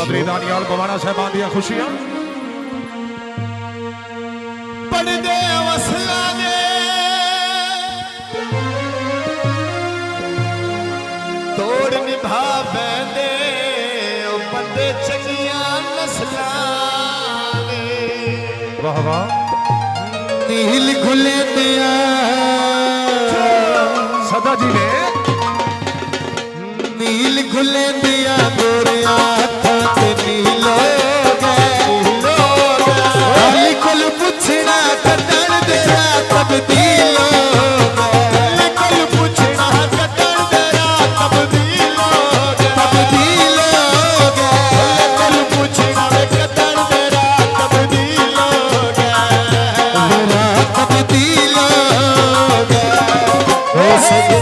चौधरी दानियाल बवाना साहबान दियां खुशियां पढ़दे वसला दे तोड़ निभा बैदे ओ बंदे चंगियां नस्लां दे वाह वाह नील खुले दिया सदा जी ने नील खुले दिया गोरिया हाथ नीलो गए कुल पुछना कटन तेरा तब्दील कुल पुछना कटन तेरा तब्दील तब्दील कुल पुछना कटन तेरा तब्दील तब्दील हो सके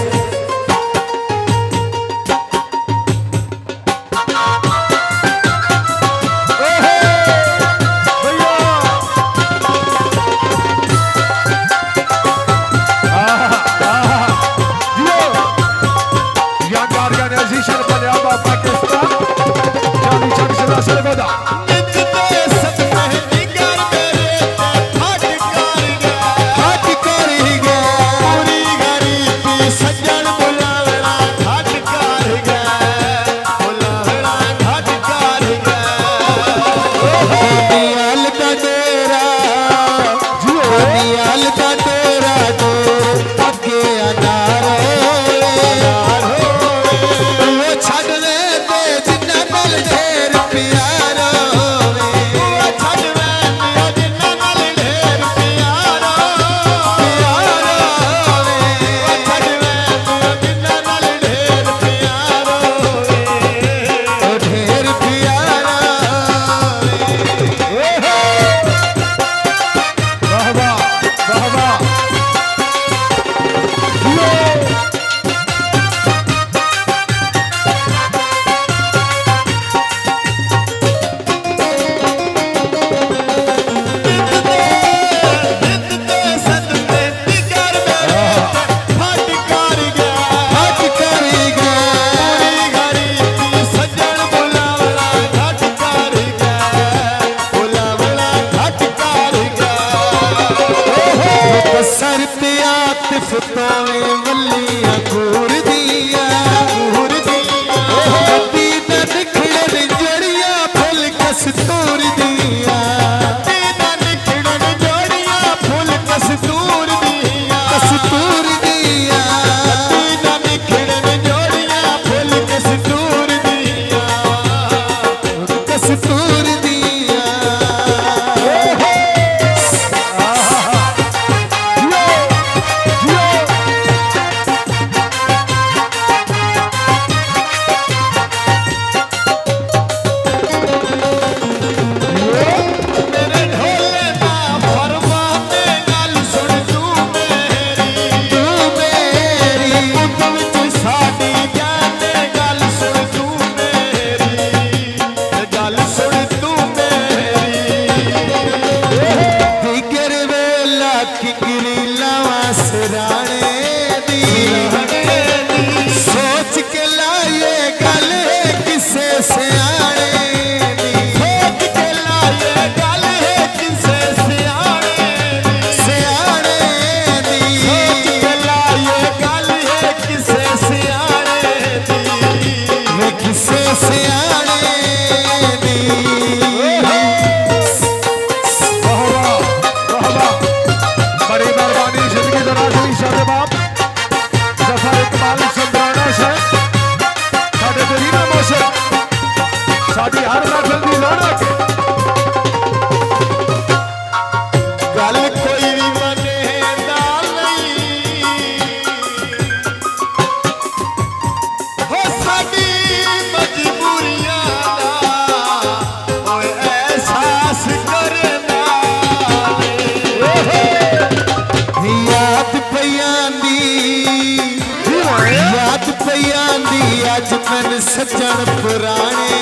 सज्जन पुराने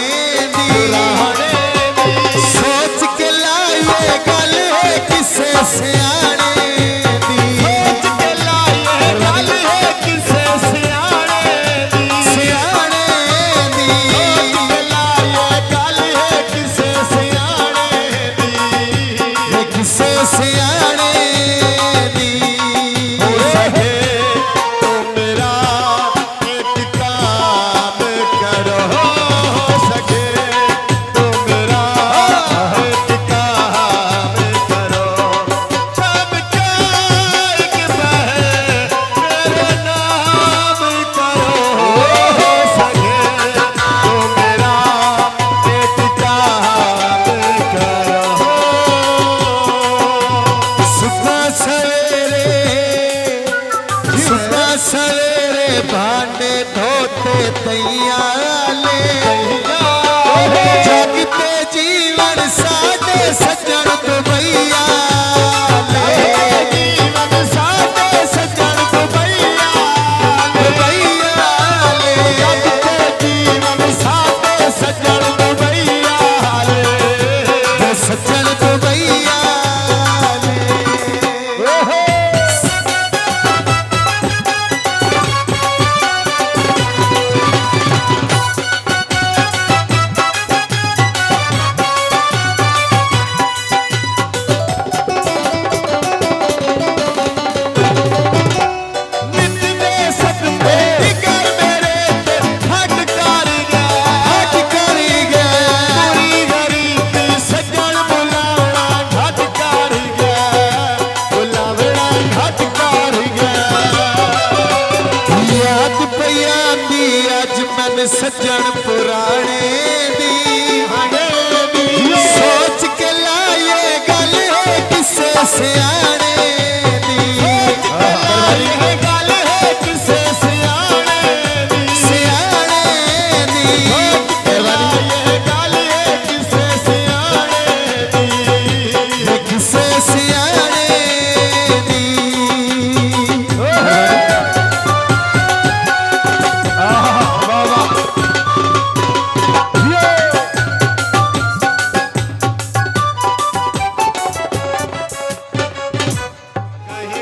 सोच के लाए गल किसे सियाने सोच के लाए गल किसे सियाने सियाने सोच के लाए गल कईया ले जगते जीवन साडे सज्जन दुबैया जीवन साडे सज्जन दुबैया ले जगते जीवन साडे सज्जन दुबैया ले सज्जन दुबैया सज्जन पुराने दी सोच के लाए गल किसे से